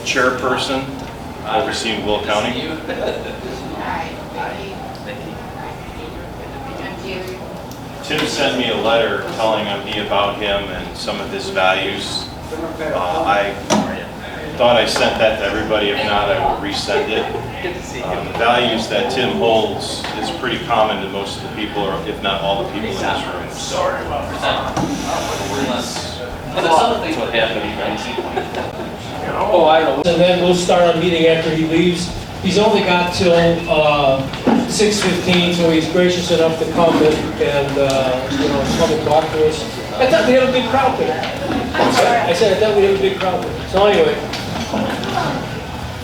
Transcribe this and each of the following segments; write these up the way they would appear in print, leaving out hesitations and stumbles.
chairperson overseeing Will County. Tim sent me a letter telling me about him and some of his values. I thought I sent that to everybody. If not, I will resend it. The values that Tim holds is pretty common to most of the people, or if not all the people in this room. So, that's what happened. Oh, I know. And then we'll start our meeting after he leaves. He's only got till 6:15, so he's gracious enough to come and come and talk to us. I thought we had a big crowd there. I said I thought we had a big crowd there. So anyway,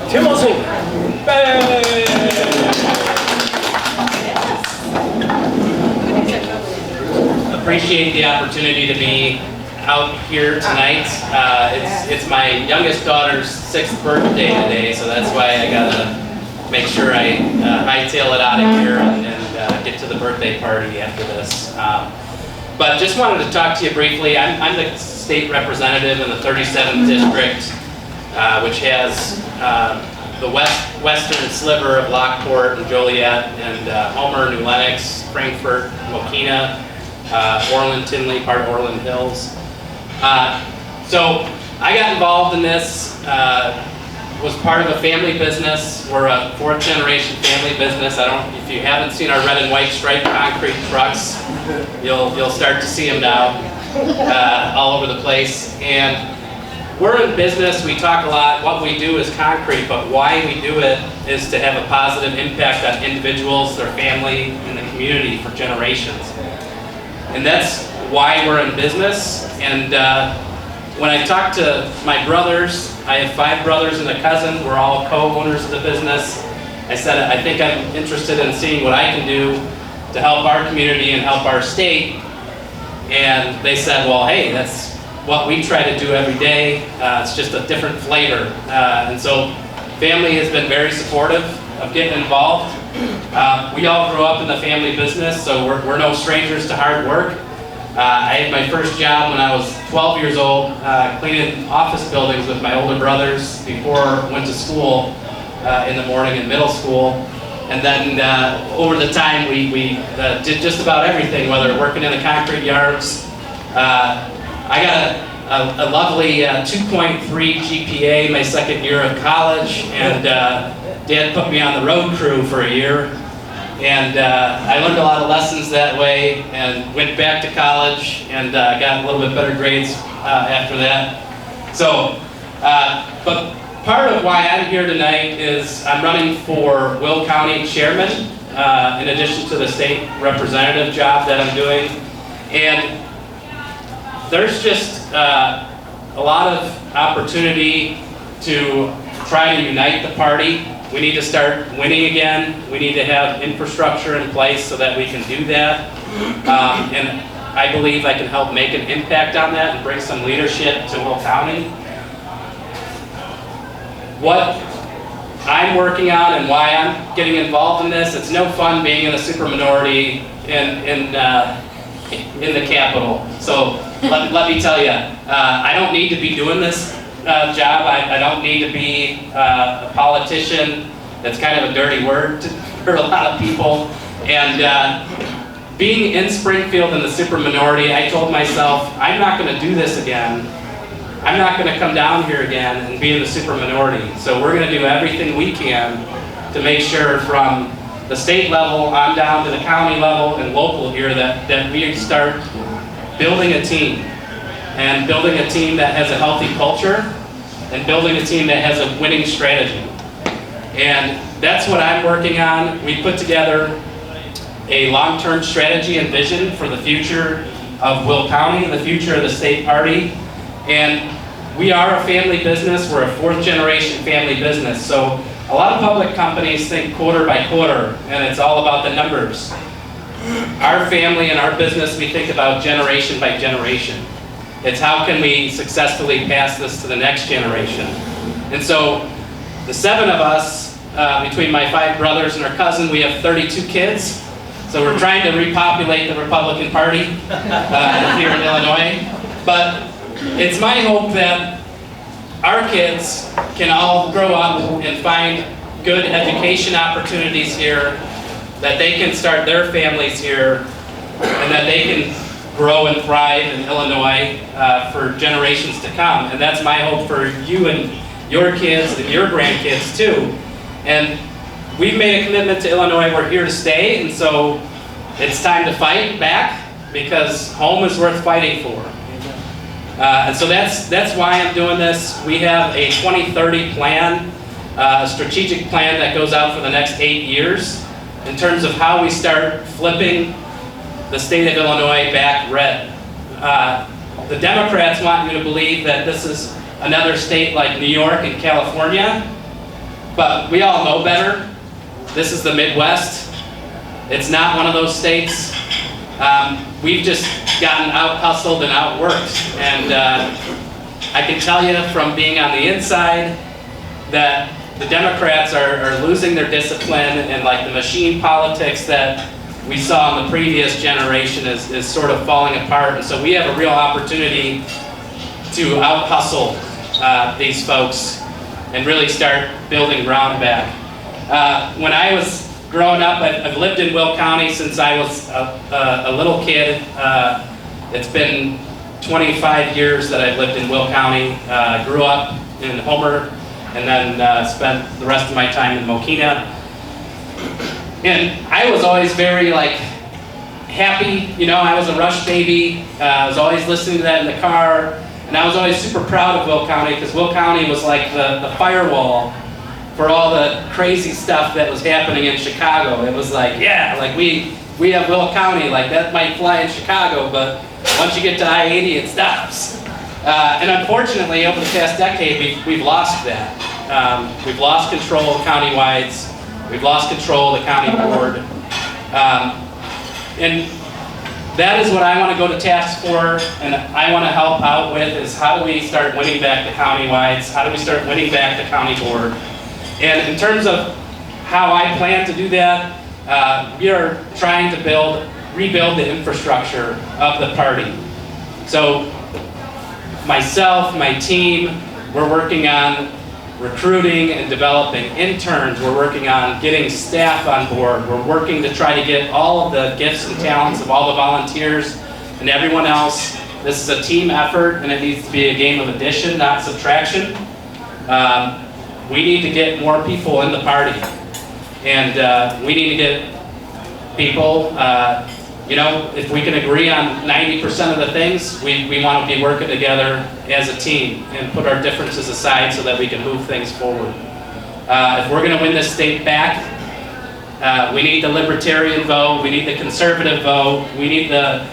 Tim Ozinga. Appreciate the opportunity to be out here tonight. It's my youngest daughter's 6th birthday today, so that's why I gotta make sure I hightail it out of here and get to the birthday party after this. But just wanted to talk to you briefly. I'm the state representative in the 37th district, which has the western sliver of Lockport and Joliet and Homer, New Lenox, Frankfort, Mokina, Orland, Tinley, part of Orland Hills. So I got involved in this, was part of a family business. We're a 4th generation family business. If you haven't seen our red and white striped concrete trucks, you'll start to see them now all over the place. And we're in business, we talk a lot, what we do is concrete, but why we do it is to have a positive impact on individuals, their family, and the community for generations. And that's why we're in business. And when I talk to my brothers, I have 5 brothers and a cousin, we're all co-owners of the business. I said, I think I'm interested in seeing what I can do to help our community and help our state. And they said, well, hey, that's what we try to do every day. It's just a different flavor. And so family has been very supportive of getting involved. We all grew up in the family business, so we're no strangers to hard work. I had my first job when I was 12 years old, cleaning office buildings with my older brothers before I went to school in the morning in middle school. And then over the time, we did just about everything, whether working in the concrete yards. I got a lovely 2.3 GPA my second year of college, and Dad put me on the road crew for a year. And I learned a lot of lessons that way and went back to college and got a little bit better grades after that. So, but part of why I'm here tonight is I'm running for Will County Chairman in addition to the state representative job that I'm doing. And there's just a lot of opportunity to try to unite the party. We need to start winning again. We need to have infrastructure in place so that we can do that. And I believe I can help make an impact on that and bring some leadership to Will County. What I'm working on and why I'm getting involved in this, it's no fun being in a super minority in the Capitol. So let me tell you, I don't need to be doing this job. I don't need to be a politician. That's kind of a dirty word for a lot of people. And being in Springfield in the super minority, I told myself, I'm not going to do this again. I'm not going to come down here again and be in the super minority. So we're going to do everything we can to make sure from the state level on down to the county level and local here that we start building a team. And building a team that has a healthy culture, and building a team that has a winning strategy. And that's what I'm working on. We put together a long-term strategy and vision for the future of Will County, the future of the state party. And we are a family business. We're a 4th generation family business. So a lot of public companies think quarter by quarter, and it's all about the numbers. Our family and our business, we think about generation by generation. It's how can we successfully pass this to the next generation. And so the 7 of us, between my 5 brothers and our cousin, we have 32 kids. So we're trying to repopulate the Republican Party here in Illinois. But it's my hope that our kids can all grow up and find good education opportunities here, that they can start their families here, and that they can grow and thrive in Illinois for generations to come. And that's my hope for you and your kids and your grandkids too. And we've made a commitment to Illinois. We're here to stay, and so it's time to fight back, because home is worth fighting for. And so that's why I'm doing this. We have a 2030 plan, a strategic plan that goes out for the next 8 years in terms of how we start flipping the state of Illinois back red. The Democrats want you to believe that this is another state like New York and California, but we all know better. This is the Midwest. It's not one of those states. We've just gotten out-hustled and outworked. And I can tell you from being on the inside that the Democrats are losing their discipline, and like the machine politics that we saw in the previous generation is sort of falling apart. And so we have a real opportunity to out-hustle these folks and really start building ground back. When I was growing up, I've lived in Will County since I was a little kid. It's been 25 years that I've lived in Will County. Grew up in Homer, and then spent the rest of my time in Mokina. And I was always very happy, you know, I was a Rush baby. I was always listening to that in the car, and I was always super proud of Will County, because Will County was like the firewall for all the crazy stuff that was happening in Chicago. It was like, yeah, like we have Will County, like that might fly in Chicago, but once you get to I-80, it stops. And unfortunately, over the past decade, we've lost that. We've lost control of county-wides. We've lost control of the county board. And that is what I want to go to task for, and I want to help out with, is how do we start winning back the county-wides? How do we start winning back the county board? And in terms of how I plan to do that, we are trying to rebuild the infrastructure of the party. So myself, my team, we're working on recruiting and developing interns. We're working on getting staff on board. We're working to try to get all of the gifts and talents of all the volunteers and everyone else. This is a team effort, and it needs to be a game of addition, not subtraction. We need to get more people in the party, and we need to get people, you know, if we can agree on 90% of the things, we want to be working together as a team and put our differences aside so that we can move things forward. If we're going to win this state back, we need the libertarian vote, we need the conservative vote, we need the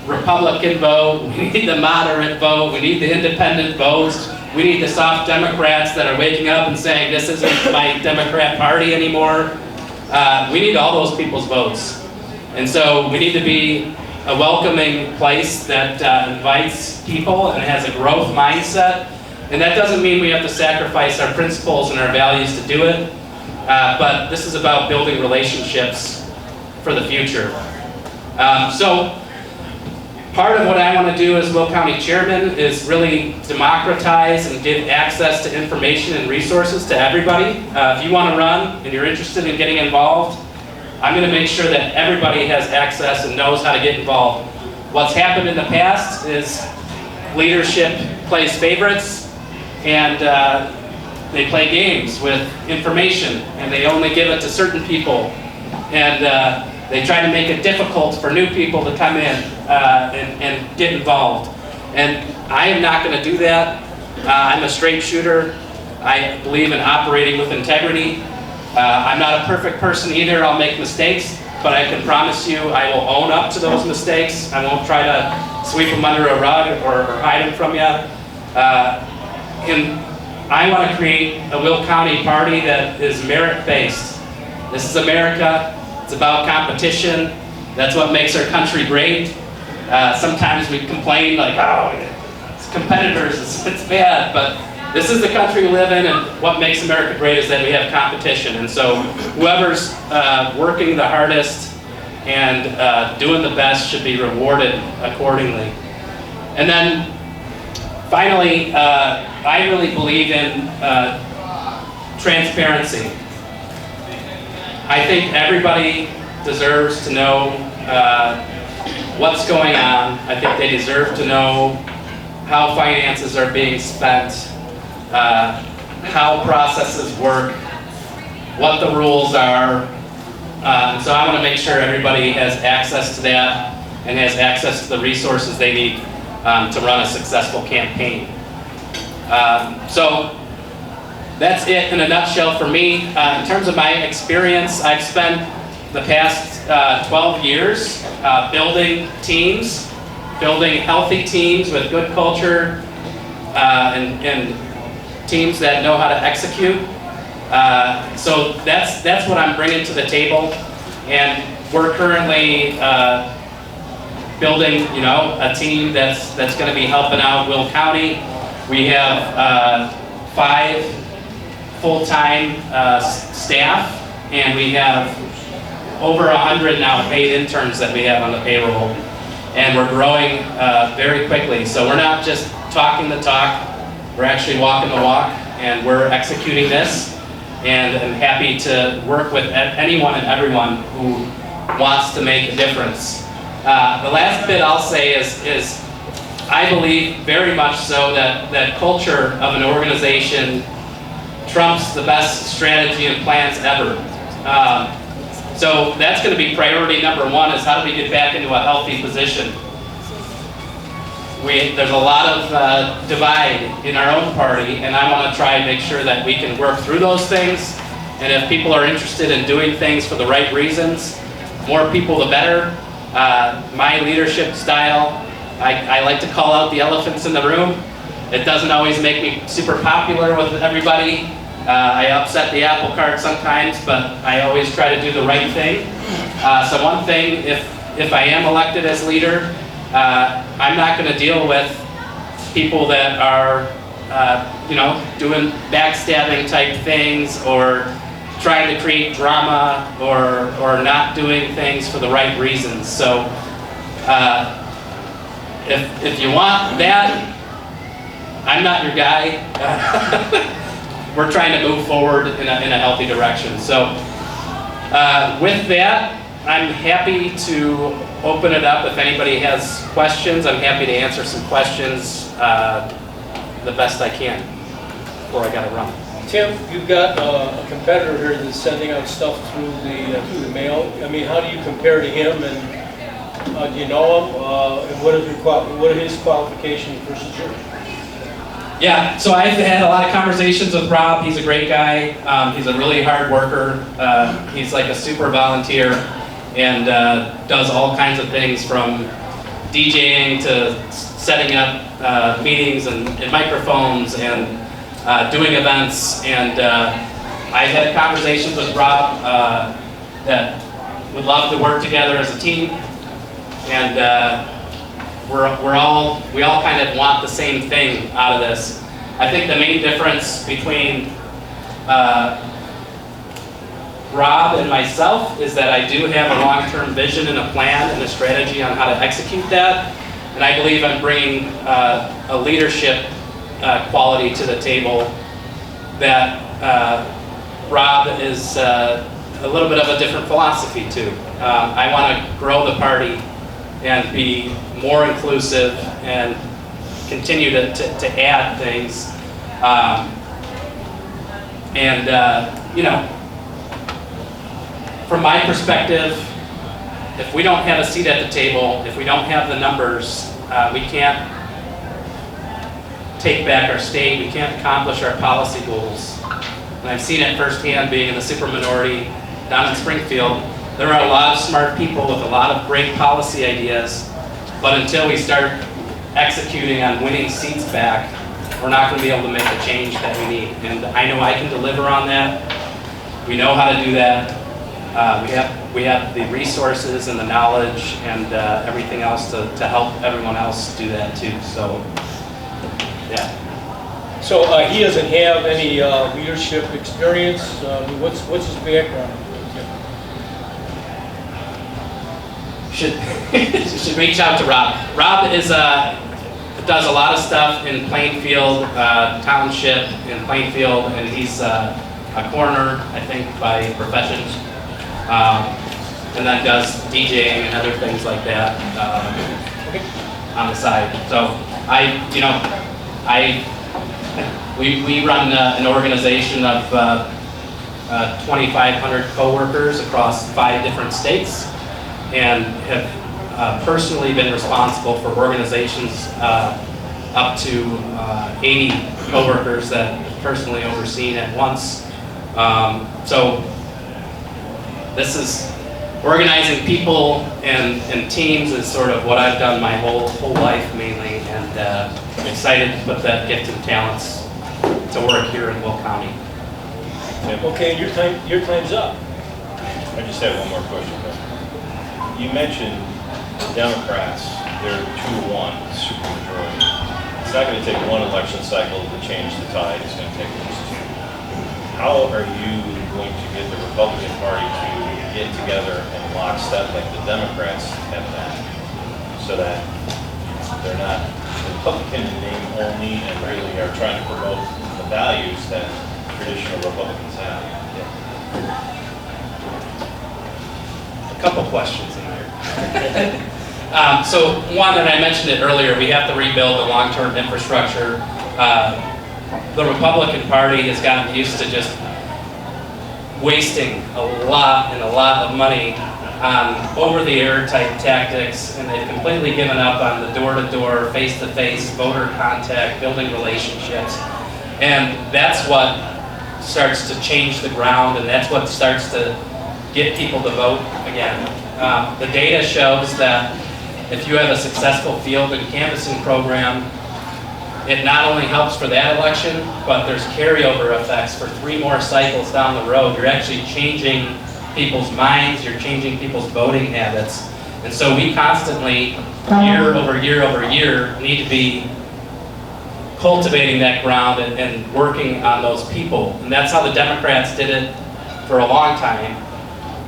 Republican vote, we need the moderate vote, we need the independent votes. We need the soft Democrats that are waking up and saying, this isn't my Democrat party anymore. We need all those people's votes. And so we need to be a welcoming place that invites people and has a growth mindset. And that doesn't mean we have to sacrifice our principles and our values to do it. But this is about building relationships for the future. So part of what I want to do as Will County Chairman is really democratize and give access to information and resources to everybody. If you want to run and you're interested in getting involved, I'm going to make sure that everybody has access and knows how to get involved. What's happened in the past is leadership plays favorites, and they play games with information, and they only give it to certain people. And they try to make it difficult for new people to come in and get involved. And I am not going to do that. I'm a straight shooter. I believe in operating with integrity. I'm not a perfect person either. I'll make mistakes, but I can promise you I will own up to those mistakes. I won't try to sweep them under a rug or hide them from you. And I want to create a Will County party that is merit-based. This is America. It's about competition. That's what makes our country great. Sometimes we complain like, oh, it's competitors, it's bad, but this is the country we live in, and what makes America great is that we have competition. And so whoever's working the hardest and doing the best should be rewarded accordingly. And then Finally, I really believe in transparency. I think everybody deserves to know what's going on. I think they deserve to know how finances are being spent, how processes work, what the rules are. So I want to make sure everybody has access to that and has access to the resources they need to run a successful campaign. So that's it in a nutshell for me. In terms of my experience, I've spent the past 12 years building teams, building healthy teams with good culture and teams that know how to execute. So that's what I'm bringing to the table, and we're currently building, a team that's going to be helping out Will County. We have 5 full-time staff, and we have over 100 now paid interns that we have on the payroll, and we're growing very quickly. So we're not just talking the talk, we're actually walking the walk, and we're executing this. And I'm happy to work with anyone and everyone who wants to make a difference. The last bit I'll say is I believe very much so that culture of an organization trumps the best strategy and plans ever. So that's going to be priority number 1, is how do we get back into a healthy position. There's a lot of divide in our own party, and I want to try and make sure that we can work through those things. And if people are interested in doing things for the right reasons, more people the better. My leadership style, I like to call out the elephants in the room. It doesn't always make me super popular with everybody. I upset the apple cart sometimes, but I always try to do the right thing. So one thing, if I am elected as leader, I'm not going to deal with people that are, doing backstabbing type things, or trying to create drama, or not doing things for the right reasons. So if you want that, I'm not your guy. We're trying to move forward in a healthy direction. So with that, I'm happy to open it up. If anybody has questions, I'm happy to answer some questions the best I can before I got to run. Tim, you've got a competitor here that's sending out stuff through the mail. I mean, how do you compare to him, and do you know him? And what are his qualifications versus yours? Yeah, so I've had a lot of conversations with Rob. He's a great guy. He's a really hard worker. He's like a super volunteer, and does all kinds of things from DJing to setting up meetings and microphones and doing events. And I've had conversations with Rob that would love to work together as a team, and we all kind of want the same thing out of this. I think the main difference between Rob and myself is that I do have a long-term vision and a plan and a strategy on how to execute that, and I believe I'm bringing a leadership quality to the table that Rob is a little bit of a different philosophy to. I want to grow the party and be more inclusive and continue to add things. From my perspective, if we don't have a seat at the table, if we don't have the numbers, we can't take back our state, we can't accomplish our policy goals. And I've seen it firsthand being in the super minority down in Springfield. There are a lot of smart people with a lot of great policy ideas, but until we start executing on winning seats back, we're not going to be able to make the change that we need. And I know I can deliver on that. We know how to do that. We have the resources and the knowledge and everything else to help everyone else do that too. So, yeah. So he doesn't have any leadership experience. What's his background? Should reach out to Rob. Rob is does a lot of stuff in Plainfield Township, in Plainfield, and he's a coroner, I think, by profession. And then does DJing and other things like that on the side. So we run an organization of 2,500 coworkers across 5 different states, and have personally been responsible for organizations up to 80 coworkers that personally overseen at once. So this is organizing people and teams is sort of what I've done my whole life mainly, and I'm excited to put that gift and talents to work here in Will County. Okay, your time's up. I just have one more question. You mentioned the Democrats, they're 2-1, supermajority. It's not going to take one election cycle to change the tide, it's going to take at least 2. How are you going to get the Republican Party to get together in lockstep like the Democrats have done, so that they're not Republican in name only and really are trying to promote the values that traditional Republicans have? A couple questions in there. So one, and I mentioned it earlier, we have to rebuild the long-term infrastructure. The Republican Party has gotten used to just wasting a lot of money on over-the-air type tactics, and they've completely given up on the door-to-door, face-to-face voter contact, building relationships. And that's what starts to change the ground, and that's what starts to get people to vote again. The data shows that if you have a successful field and canvassing program, it not only helps for that election, but there's carryover effects for 3 more cycles down the road. You're actually changing people's minds, you're changing people's voting habits. And so we constantly, year over year over year, need to be cultivating that ground and working on those people. And that's how the Democrats did it for a long time,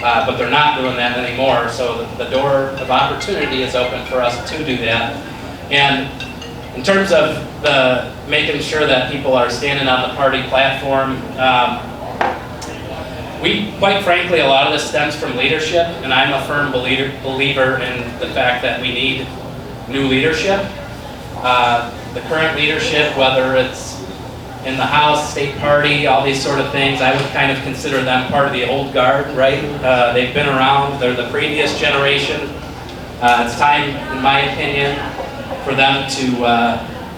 but they're not doing that anymore. So the door of opportunity is open for us to do that. And in terms of making sure that people are standing on the party platform, quite frankly, a lot of this stems from leadership, and I'm a firm believer in the fact that we need new leadership. The current leadership, whether it's in the House, state party, all these sort of things, I would kind of consider them part of the old guard, right? They've been around, they're the previous generation. It's time, in my opinion, for them to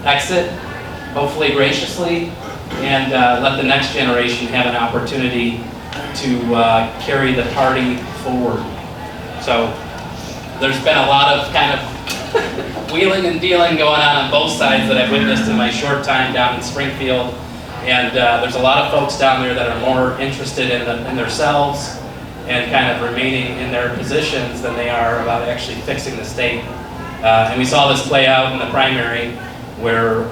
exit, hopefully graciously, and let the next generation have an opportunity to carry the party forward. So there's been a lot of kind of wheeling and dealing going on both sides that I've witnessed in my short time down in Springfield, and there's a lot of folks down there that are more interested in themselves and kind of remaining in their positions than they are about actually fixing the state. And we saw this play out in the primary, where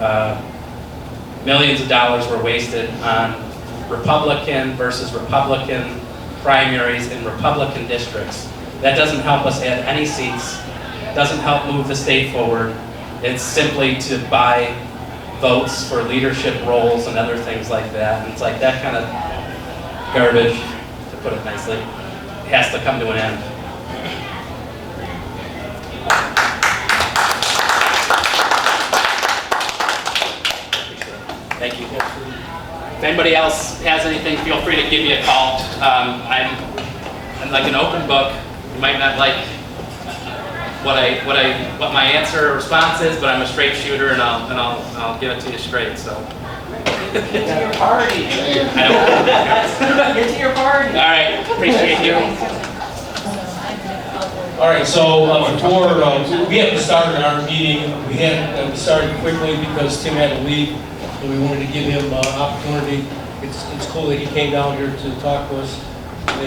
millions of dollars were wasted on Republican versus Republican primaries in Republican districts. That doesn't help us add any seats, doesn't help move the state forward. It's simply to buy votes for leadership roles and other things like that. And it's like that kind of garbage, to put it nicely, has to come to an end. Thank you. If anybody else has anything, feel free to give me a call. I'm like an open book. You might not like what my answer or response is, but I'm a straight shooter, and I'll give it to you straight. So. Get to your party. I don't. Get to your party. All right. Appreciate you. All right, so before we have to start our meeting, we started quickly because Tim had to leave, and we wanted to give him an opportunity. It's cool that he came down here to talk to us. So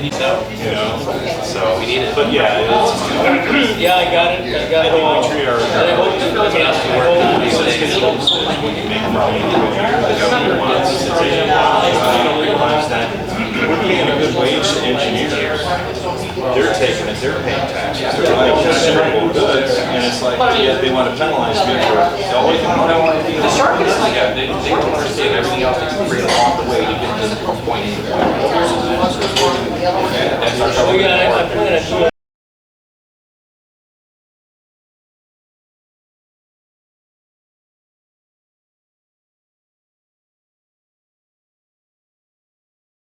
we need it. But yeah, it's, Yeah, I got it. I got it. we treat our And I hope make money the government wants to take realize that we're paying a good wage to engineers. They're taking it, they're paying taxes, I have consumable goods, and it's like, yet they want to penalize me for always. The shortcut is like, they don't understand everything else that you bring along the way to get to the point A to point B. That's our So, yeah, I plan on doing